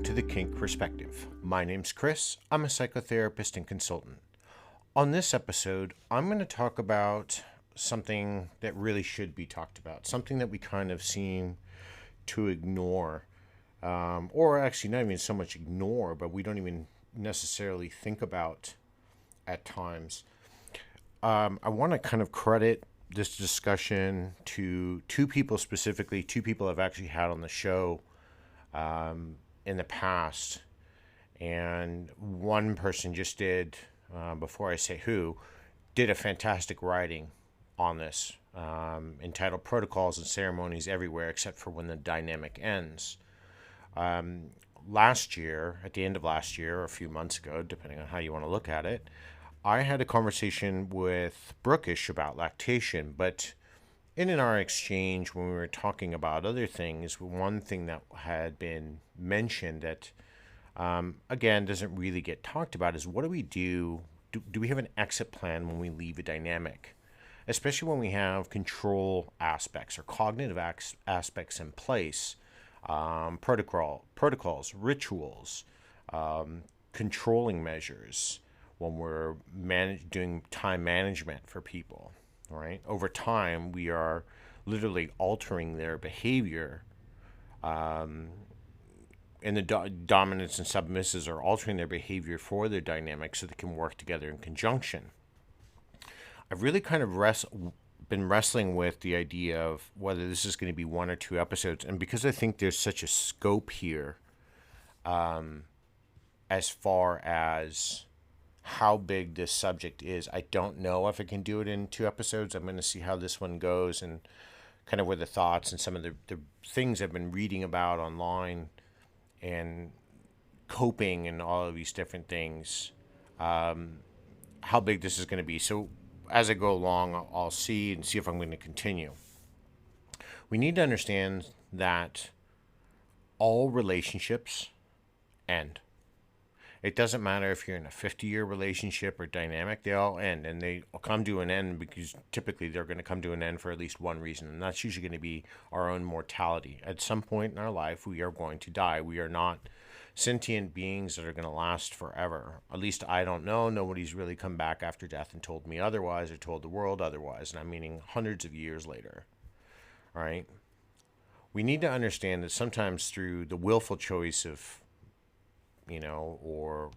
Welcome to the Kink Perspective. My name's Chris. I'm a psychotherapist and consultant. On this episode, I'm going to talk about something that really should be talked about, something that we kind of seem to ignore, or actually not even so much ignore, but we don't even necessarily think about at times. I want to kind of credit this discussion to two people specifically, two people I've actually had on the show in the past. And one person just did, before I say who, did a fantastic writing on this, entitled Protocols and Ceremonies Everywhere Except for When the Dynamic Ends. Last year, at the end of last year, or a few months ago, depending on how you want to look at it, I had a conversation with Brookish about lactation, but in our exchange, when we were talking about other things, one thing that had been mentioned that, again, doesn't really get talked about is what do we do? Do we have an exit plan when we leave a dynamic? Especially when we have control aspects or cognitive aspects in place, protocols, rituals, controlling measures, when we're doing time management for people, right? Over time, we are literally altering their behavior, and the dominants and submissives are altering their behavior for their dynamics so they can work together in conjunction. I've really kind of been wrestling with the idea of whether this is going to be one or two episodes, and because I think there's such a scope here, as far as how big this subject is, I don't know if I can do it in two episodes. I'm going to see how this one goes and kind of with the thoughts and some of the things I've been reading about online and coping and all of these different things, how big this is going to be. So as I go along, I'll see if I'm going to continue. We need to understand that all relationships end. It doesn't matter if you're in a 50-year relationship or dynamic, they all end, and they come to an end because typically they're going to come to an end for at least one reason, and that's usually going to be our own mortality. At some point in our life, we are going to die. We are not sentient beings that are going to last forever. At least I don't know. Nobody's really come back after death and told me otherwise or told the world otherwise, and I'm meaning hundreds of years later, all right? We need to understand that sometimes through the willful choice of or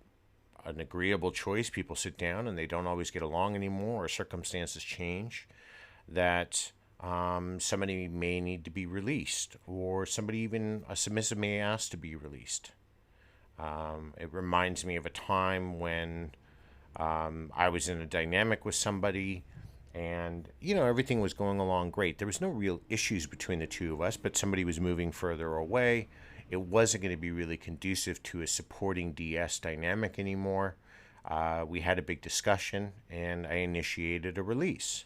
an agreeable choice, people sit down and they don't always get along anymore, or circumstances change, that somebody may need to be released, or a submissive may ask to be released. It reminds me of a time when I was in a dynamic with somebody, and everything was going along great. There was no real issues between the two of us, but somebody was moving further away. It wasn't going to be really conducive to a supporting DS dynamic anymore. We had a big discussion, and I initiated a release.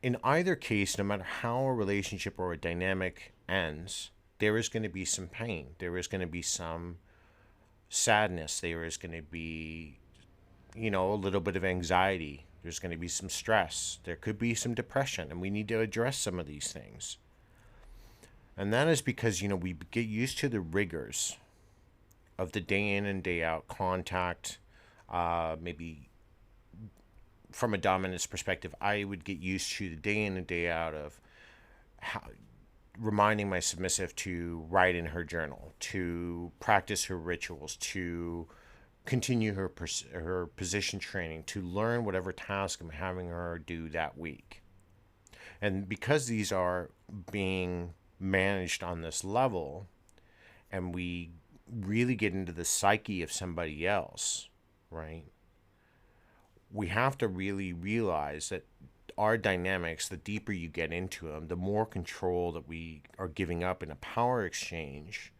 In either case, no matter how a relationship or a dynamic ends, there is going to be some pain. There is going to be some sadness. There is going to be, a little bit of anxiety. There's going to be some stress. There could be some depression, and we need to address some of these things. And that is because, we get used to the rigors of the day in and day out contact. Maybe from a dominance perspective, I would get used to the day in and day out of reminding my submissive to write in her journal, to practice her rituals, to continue her position training, to learn whatever task I'm having her do that week. And because these are being managed on this level, and we really get into the psyche of somebody else, right? We have to really realize that our dynamics, the deeper you get into them, the more control that we are giving up in a power exchange,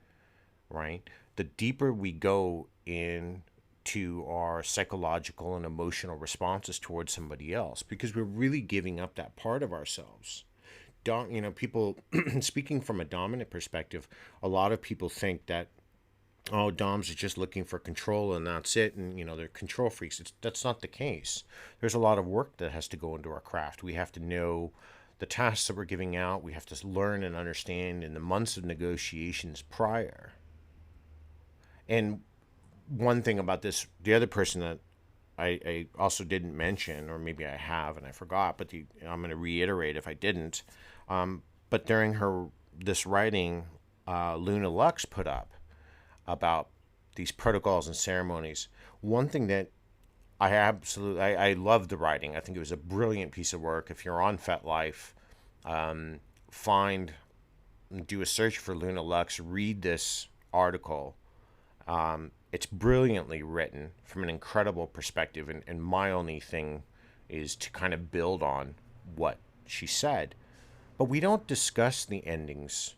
right? The deeper we go into our psychological and emotional responses towards somebody else, because we're really giving up that part of ourselves. People, speaking from a dominant perspective, a lot of people think that, doms are just looking for control and that's it, and they're control freaks. That's not the case. There's a lot of work that has to go into our craft. We have to know the tasks that we're giving out. We have to learn and understand in the months of negotiations prior, And one thing about this, the other person that I also didn't mention, or maybe I have and I forgot, but I'm going to reiterate if I didn't. But during this writing, LunaLux put up about these protocols and ceremonies. One thing that I love the writing. I think it was a brilliant piece of work. If you're on FetLife, find do a search for LunaLux, read this article. It's brilliantly written from an incredible perspective, and my only thing is to kind of build on what she said. But we don't discuss the endings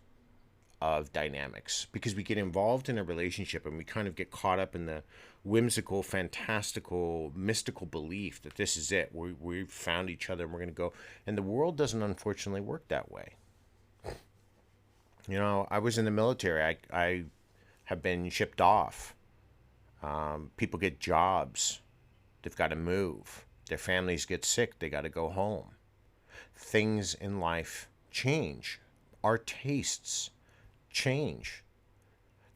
of dynamics because we get involved in a relationship and we kind of get caught up in the whimsical, fantastical, mystical belief that this is it. We've found each other and we're going to go. And the world doesn't unfortunately work that way. You know, I was in the military. I have been shipped off. People get jobs. They've got to move. Their families get sick. They got to go home. Things in life change. Our tastes change.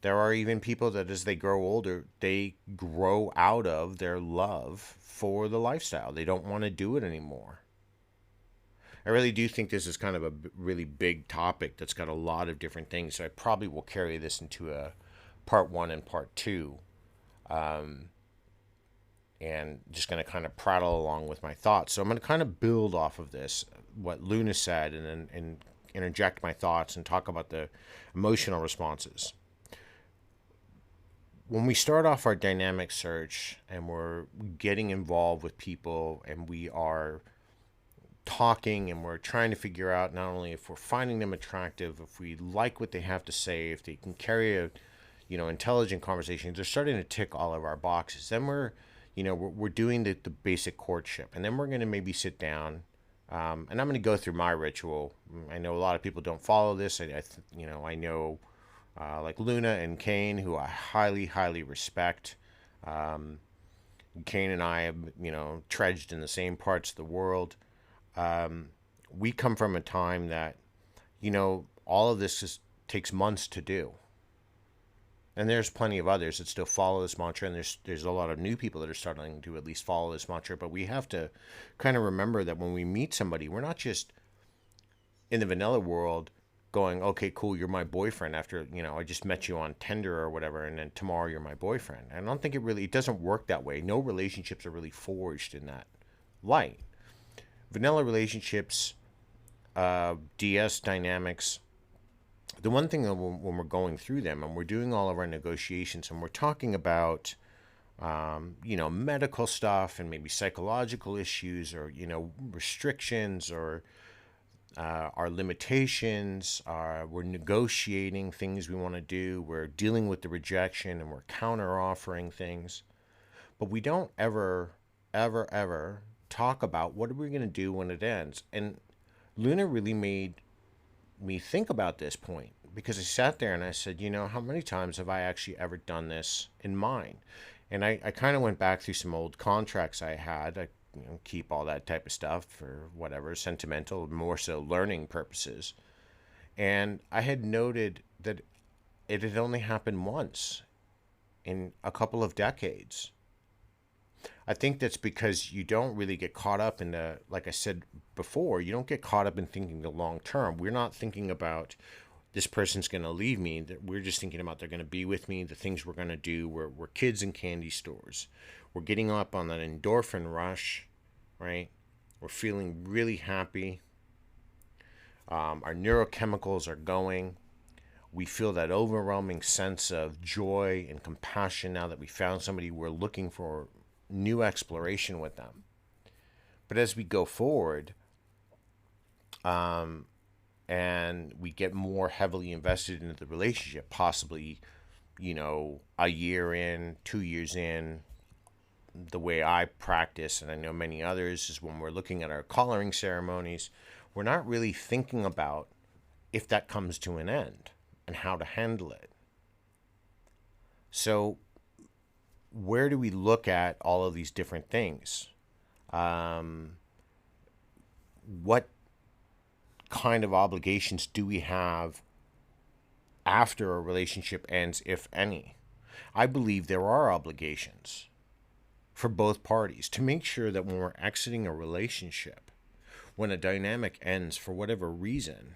There are even people that as they grow older, they grow out of their love for the lifestyle. They don't want to do it anymore. I really do think this is kind of a really big topic that's got a lot of different things. So I probably will carry this into a part one and part two. And just going to kind of prattle along with my thoughts. So I'm going to kind of build off of this, what Luna said, and interject my thoughts and talk about the emotional responses. When we start off our dynamic search and we're getting involved with people and we are talking and we're trying to figure out not only if we're finding them attractive, if we like what they have to say, if they can carry a intelligent conversation, they're starting to tick all of our boxes. Then we're doing the basic courtship, and then we're going to maybe sit down, and I'm going to go through my ritual. I know a lot of people don't follow this. I know like Luna and Kane, who I highly, highly respect. Kane and I have, trudged in the same parts of the world. We come from a time that, all of this just takes months to do. And there's plenty of others that still follow this mantra, and there's a lot of new people that are starting to at least follow this mantra. But we have to kind of remember that when we meet somebody, we're not just in the vanilla world going, okay, cool, you're my boyfriend after, I just met you on Tinder or whatever, and then tomorrow you're my boyfriend. I don't think it doesn't work that way. No relationships are really forged in that light. Vanilla relationships, DS dynamics, the one thing that when we're going through them and we're doing all of our negotiations and we're talking about, medical stuff and maybe psychological issues or, restrictions or our limitations, we're negotiating things we want to do, we're dealing with the rejection and we're counter offering things. But we don't ever, ever, ever talk about what are we going to do when it ends. And Luna really made me think about this point because I sat there and I said, how many times have I actually ever done this in mine? And I kind of went back through some old contracts I had. I keep all that type of stuff for whatever, sentimental, more so learning purposes. And I had noted that it had only happened once in a couple of decades. I think that's because you don't really get caught up in like I said before, you don't get caught up in thinking the long term. We're not thinking about this person's going to leave me. We're just thinking about they're going to be with me, the things we're going to do. We're kids in candy stores. We're getting up on that endorphin rush, right? We're feeling really happy. Our neurochemicals are going. We feel that overwhelming sense of joy and compassion now that we found somebody we're looking for new exploration with them. But as we go forward, and we get more heavily invested into the relationship, possibly, a year in, 2 years in, the way I practice, and I know many others, is when we're looking at our collaring ceremonies, we're not really thinking about if that comes to an end and how to handle it. So where do we look at all of these different things? What kind of obligations do we have after a relationship ends, if any? I believe there are obligations for both parties to make sure that when we're exiting a relationship, when a dynamic ends for whatever reason,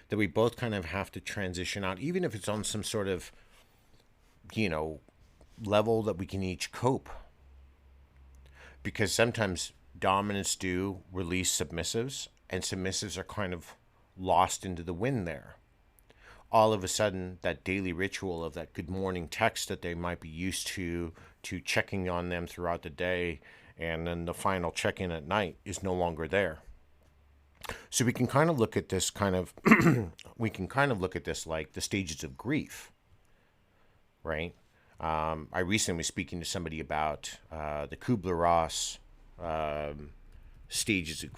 that we both kind of have to transition out, even if it's on some sort of, you know, level that we can each cope. Because sometimes dominants do release submissives, and submissives are kind of lost into the wind there. All of a sudden, that daily ritual of that good morning text that they might be used to checking on them throughout the day, and then the final check-in at night is no longer there. So we can kind of look at this we can kind of look at this like the stages of grief, right? I recently was speaking to somebody about the Kubler-Ross stages of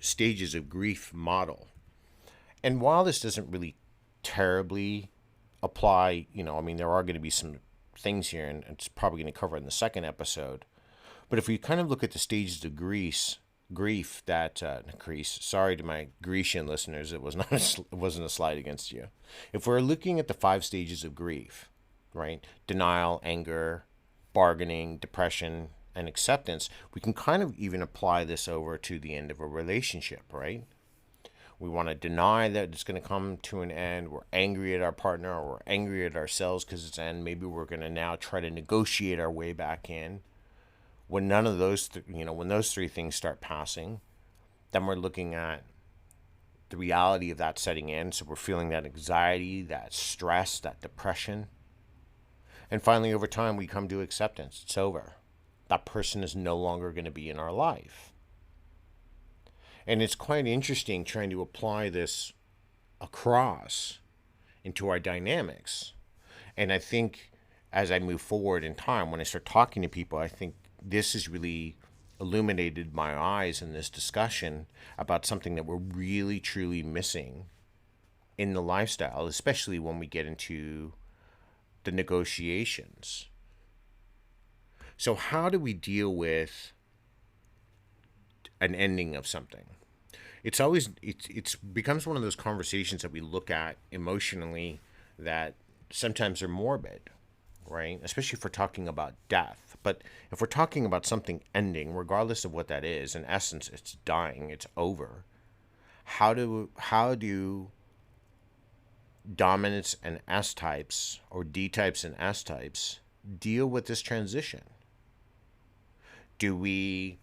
stages of grief model. And while this doesn't really terribly apply, I mean, there are going to be some things here, and it's probably going to cover in the second episode. But if we kind of look at the stages of grief that sorry to my Grecian listeners, it wasn't a slight against you. If we're looking at the 5 stages of grief, right? Denial, anger, bargaining, depression, and acceptance, we can kind of even apply this over to the end of a relationship, right? We want to deny that it's going to come to an end. We're angry at our partner, or we're angry at ourselves because it's end. Maybe we're going to now try to negotiate our way back in. When none of those, when those 3 things start passing, then we're looking at the reality of that setting in. So we're feeling that anxiety, that stress, that depression. And finally, over time, we come to acceptance. It's over. That person is no longer going to be in our life. And it's quite interesting trying to apply this across into our dynamics. And I think as I move forward in time, when I start talking to people, I think this has really illuminated my eyes in this discussion about something that we're really, truly missing in the lifestyle, especially when we get into the negotiations. So how do we deal with an ending of something? It's becomes one of those conversations that we look at emotionally that sometimes are morbid, right? Especially if we're talking about death. But if we're talking about something ending, regardless of what that is, in essence, it's dying, it's over. How do dominants and S types, or D types and S types, deal with this transition? Do we,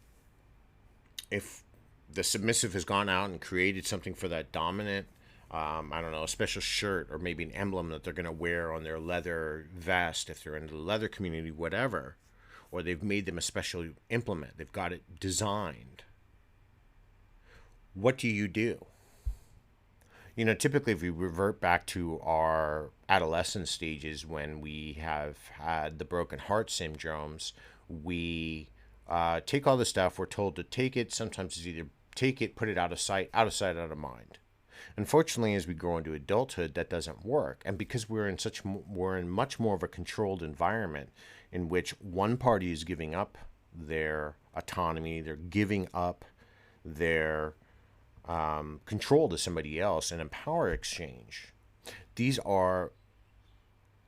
if the submissive has gone out and created something for that dominant, I don't know, a special shirt or maybe an emblem that they're going to wear on their leather vest if they're in the leather community, whatever, or they've made them a special implement, they've got it designed. What do you do? Typically if we revert back to our adolescent stages when we have had the broken heart syndromes, we take all the stuff, we're told to take it. Sometimes it's either take it, put it out of sight, out of mind. Unfortunately, as we grow into adulthood, that doesn't work. And because we're in much more of a controlled environment in which one party is giving up their autonomy, they're giving up their control to somebody else, and in power exchange, these are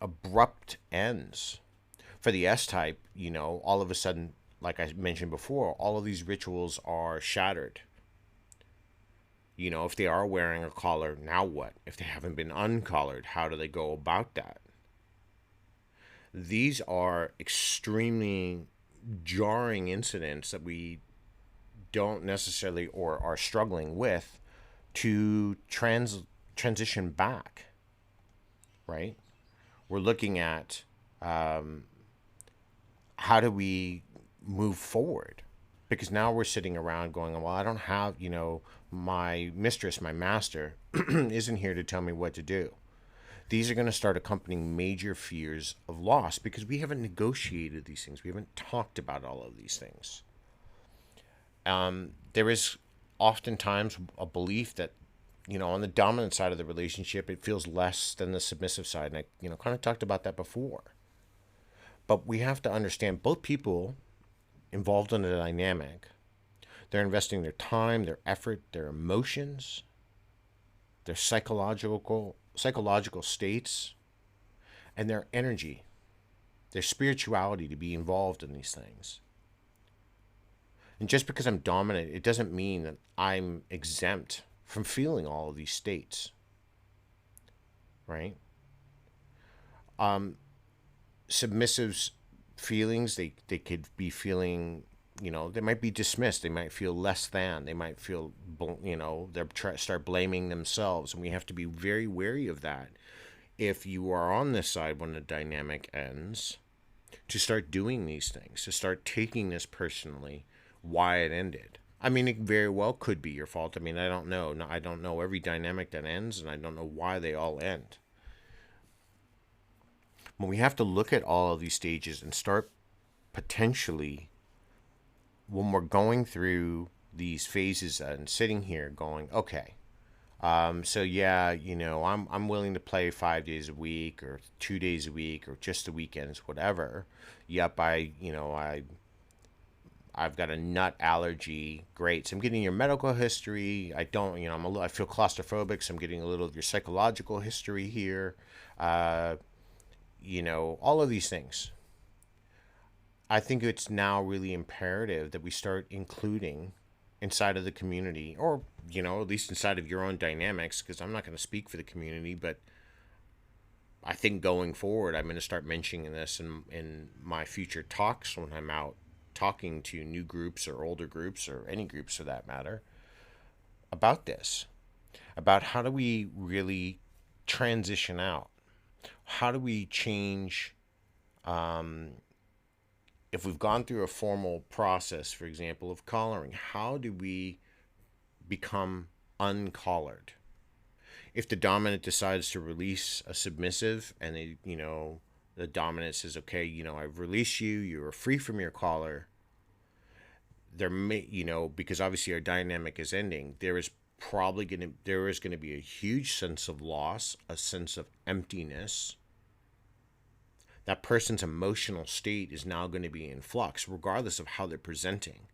abrupt ends. For the S type, all of a sudden, like I mentioned before, all of these rituals are shattered. If they are wearing a collar, now what? If they haven't been uncollared, how do they go about that? These are extremely jarring incidents that we don't necessarily, or are struggling with, to transition back, right? We're looking at how do we move forward? Because now we're sitting around going, well, I don't have, my mistress, my master, isn't here to tell me what to do. These are going to start accompanying major fears of loss because we haven't negotiated these things. We haven't talked about all of these things. There is oftentimes a belief that, on the dominant side of the relationship, it feels less than the submissive side. And I, kind of talked about that before. But we have to understand both people involved in a dynamic, they're investing their time, their effort, their emotions, their psychological states, and their energy, their spirituality to be involved in these things. And just because I'm dominant, it doesn't mean that I'm exempt from feeling all of these states, right? Submissives feelings, they could be feeling, they might be dismissed, they might feel less than, they might feel, they're start blaming themselves, and we have to be very wary of that if you are on this side when the dynamic ends, to start doing these things, to start taking this personally, why it ended. I mean, it very well could be your fault. I mean, I don't know. I don't know every dynamic that ends, and I don't know why they all end. But we have to look at all of these stages and start potentially, when we're going through these phases and sitting here going, okay, so yeah, I'm willing to play 5 days a week or 2 days a week or just the weekends, whatever. Yep, I've got a nut allergy. Great. So I'm getting your medical history. I don't, I feel claustrophobic, so I'm getting a little of your psychological history here. Uh, all of these things. I think it's now really imperative that we start including inside of the community, or, at least inside of your own dynamics, because I'm not going to speak for the community, but I think going forward, I'm going to start mentioning this in my future talks when I'm out talking to new groups or older groups or any groups for that matter about this, about how do we really transition out? How do we change, if we've gone through a formal process, for example, of collaring, how do we become uncollared? If the dominant decides to release a submissive and the dominant says, okay, I've released you, you are free from your collar, because obviously our dynamic is ending, there is going to be a huge sense of loss, a sense of emptiness. That person's emotional state is now going to be in flux, regardless of how they're presenting.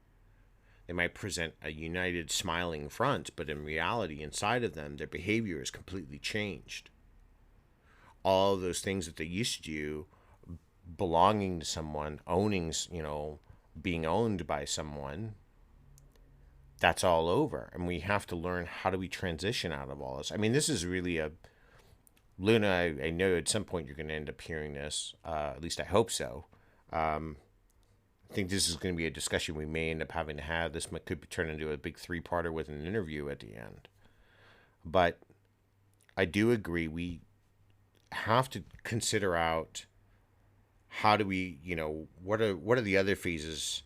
They might present a united, smiling front, but in reality, inside of them, their behavior is completely changed. All of those things that they used to do, belonging to someone, owning, being owned by someone, that's all over. And we have to learn, how do we transition out of all this? I mean, this is really Luna, I know at some point you're going to end up hearing this. At least I hope so. I think this is going to be a discussion we may end up having to have. This could turn into a big 3-parter with an interview at the end. But I do agree we have to consider out, how do we, what are the other phases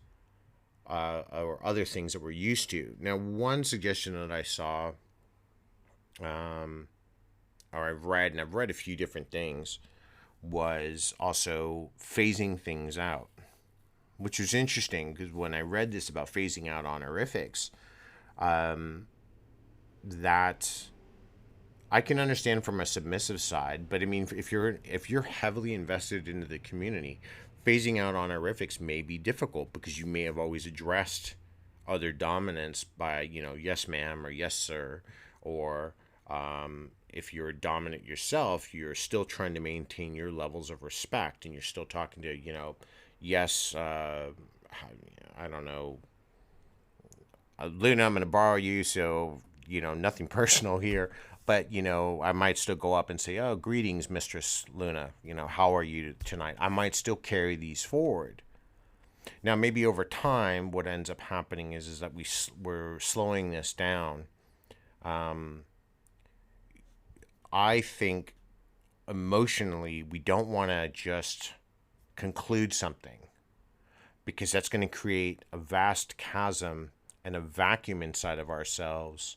or other things that we're used to. Now, one suggestion that I saw, or I've read a few different things, was also phasing things out, which was interesting because when I read this about phasing out honorifics, that I can understand from a submissive side, but I mean, if you're heavily invested into the community, phasing out honorifics may be difficult because you may have always addressed other dominance by, yes ma'am or yes sir, or if you're dominant yourself, you're still trying to maintain your levels of respect, and you're still talking to, yes, I don't know, Luna, I'm going to borrow you, so, nothing personal here, but, I might still go up and say, oh, greetings, Mistress Luna, how are you tonight? I might still carry these forward. Now, maybe over time, what ends up happening is that we're slowing this down. I think emotionally, we don't want to just conclude something, because that's going to create a vast chasm and a vacuum inside of ourselves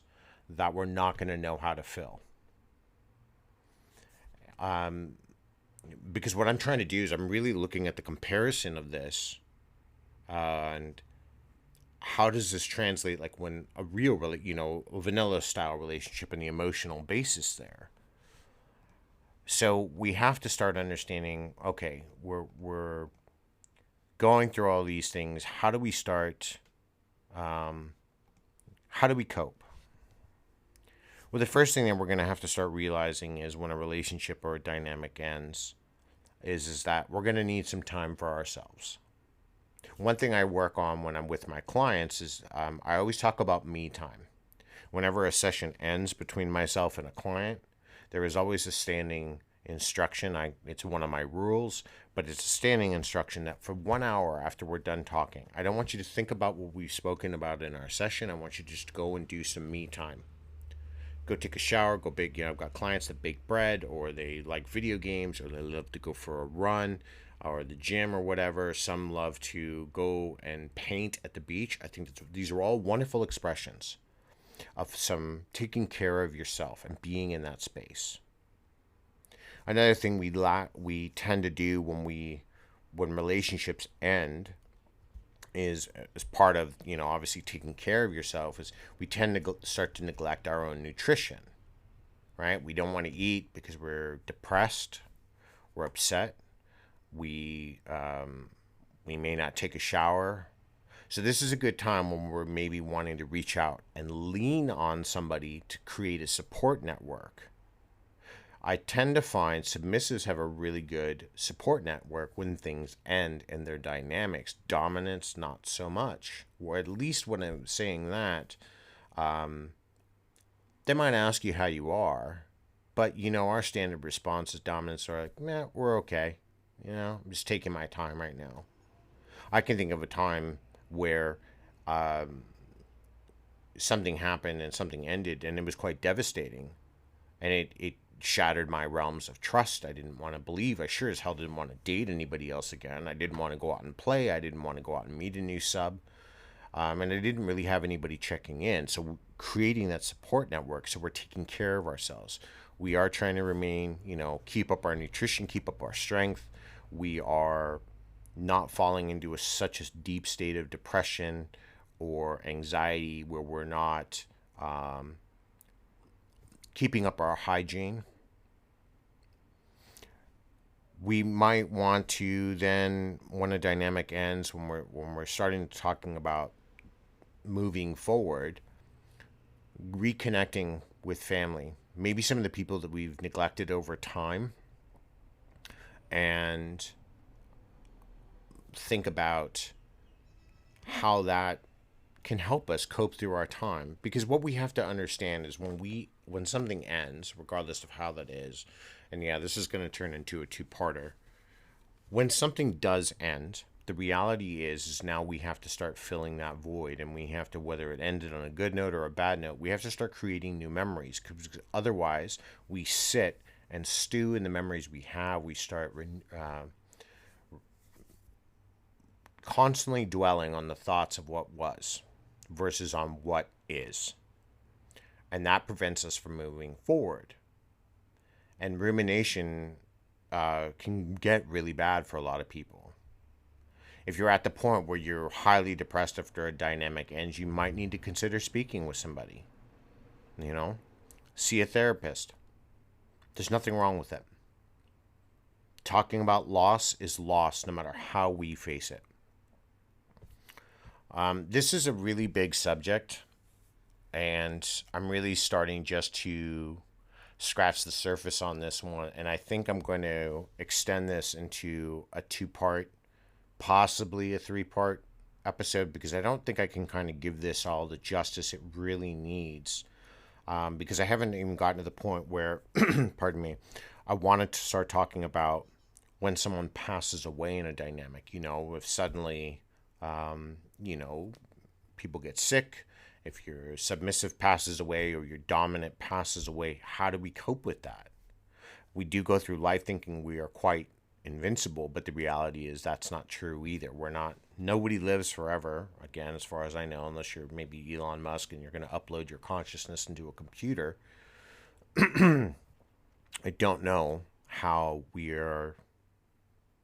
that we're not going to know how to fill. Because what I'm trying to do is I'm really looking at the comparison of this, and how does this translate, like when a real, a vanilla style relationship and the emotional basis there. So we have to start understanding, okay, we're going through all these things. How do we start, how do we cope? Well, the first thing that we're going to have to start realizing is when a relationship or a dynamic ends, is that we're going to need some time for ourselves. One thing I work on when I'm with my clients is I always talk about me time. Whenever a session ends between myself and a client, there is always a standing instruction. It's one of my rules, but it's a standing instruction that for 1 hour after we're done talking, I don't want you to think about what we've spoken about in our session. I want you to just go and do some me time. Go take a shower, go bake. I've got clients that bake bread, or they like video games, or they love to go for a run, or the gym, or whatever. Some love to go and paint at the beach. I think these are all wonderful expressions of some taking care of yourself and being in that space. Another thing we tend to do when relationships end is as part of obviously taking care of yourself is we tend to start to neglect our own nutrition, right? We don't want to eat because we're depressed, we're upset, we may not take a shower. So this is a good time when we're maybe wanting to reach out and lean on somebody to create a support network. I tend to find submissives have a really good support network when things end in their dynamics. Dominance, not so much. Or at least when I'm saying that, they might ask you how you are, but our standard response is dominance are like, nah, we're okay. I'm just taking my time right now. I can think of a time where something happened and something ended, and it was quite devastating, and it shattered my realms of trust. I didn't want to believe. I sure as hell didn't want to date anybody else again. I didn't want to go out and play. I didn't want to go out and meet a new sub. And I didn't really have anybody checking in. So creating that support network, so we're taking care of ourselves. We are trying to remain, keep up our nutrition, keep up our strength. We are not falling into such a deep state of depression or anxiety where we're not keeping up our hygiene. We might want to then, when a dynamic ends, when we're starting talking about moving forward, reconnecting with family, maybe some of the people that we've neglected over time, and think about how that can help us cope through our time. Because what we have to understand is when something ends, regardless of how that is, and yeah, this is going to turn into a two-parter. When something does end, the reality is now we have to start filling that void, and we have to, whether it ended on a good note or a bad note, we have to start creating new memories, because otherwise we sit and stew in the memories we have. We start constantly dwelling on the thoughts of what was versus on what is. And that prevents us from moving forward. And rumination can get really bad for a lot of people. If you're at the point where you're highly depressed after a dynamic ends, you might need to consider speaking with somebody. See a therapist. There's nothing wrong with it. Talking about loss is loss no matter how we face it. This is a really big subject, and I'm really starting just to scratch the surface on this one, and I think I'm going to extend this into a two-part, possibly a three-part episode, because I don't think I can kind of give this all the justice it really needs, because I haven't even gotten to the point where, pardon me, I wanted to start talking about when someone passes away in a dynamic. If suddenly people get sick, if your submissive passes away or your dominant passes away, how do we cope with that? We do go through life thinking we are quite invincible, but the reality is that's not true either. Nobody lives forever, again, as far as I know, unless you're maybe Elon Musk and you're going to upload your consciousness into a computer. I don't know how we are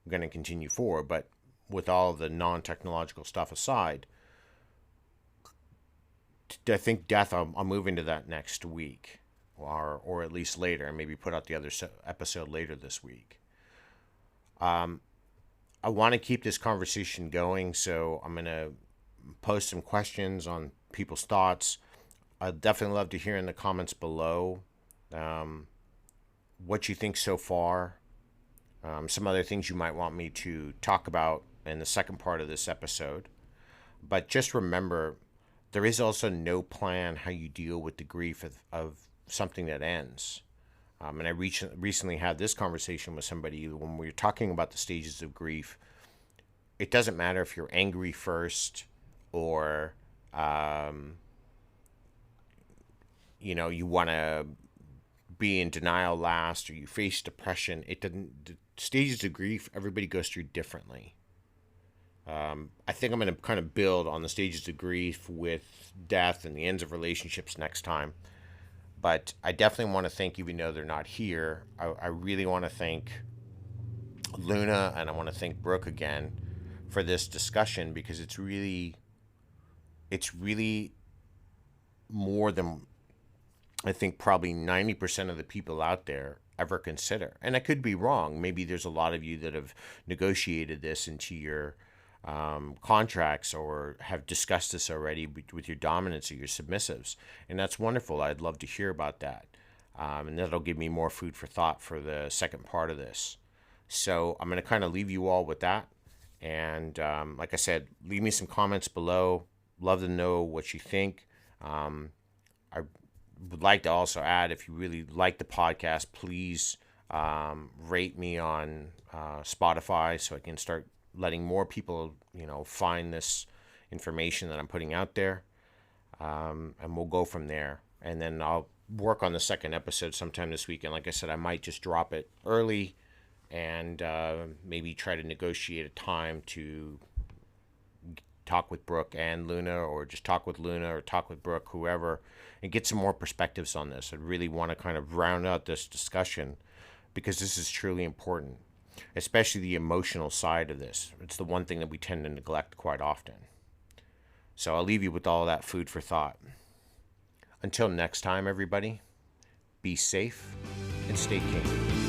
going to continue forward, but with all the non-technological stuff aside, I think death, I'll move into that next week, or at least later, and maybe put out the other episode later this week. I want to keep this conversation going, so I'm going to post some questions on people's thoughts. I'd definitely love to hear in the comments below what you think so far. some other things you might want me to talk about in the second part of this episode. But just remember, there is also no plan how you deal with the grief of something that ends. And I recently had this conversation with somebody when we were talking about the stages of grief. It doesn't matter if you're angry first or, you want to be in denial last, or you face depression. It doesn't. The stages of grief, everybody goes through differently. I think I'm going to kind of build on the stages of grief with death and the ends of relationships next time. But I definitely want to thank, even though they're not here, I really want to thank Luna, and I want to thank Brooke again for this discussion, because it's really more than I think probably 90% of the people out there ever consider. And I could be wrong. Maybe there's a lot of you that have negotiated this into your contracts, or have discussed this already with your dominants or your submissives. And that's wonderful. I'd love to hear about that. And that'll give me more food for thought for the second part of this. So I'm going to kind of leave you all with that. And like I said, leave me some comments below. Love to know what you think. I would like to also add, if you really like the podcast, please rate me on Spotify, so I can start letting more people, find this information that I'm putting out there. And we'll go from there. And then I'll work on the second episode sometime this week. And like I said, I might just drop it early and maybe try to negotiate a time to talk with Brooke and Luna, or just talk with Luna or talk with Brooke, whoever, and get some more perspectives on this. I really want to kind of round out this discussion, because this is truly important, especially the emotional side of this. It's the one thing that we tend to neglect quite often. So I'll leave you with all that food for thought. Until next time, everybody, be safe and stay king.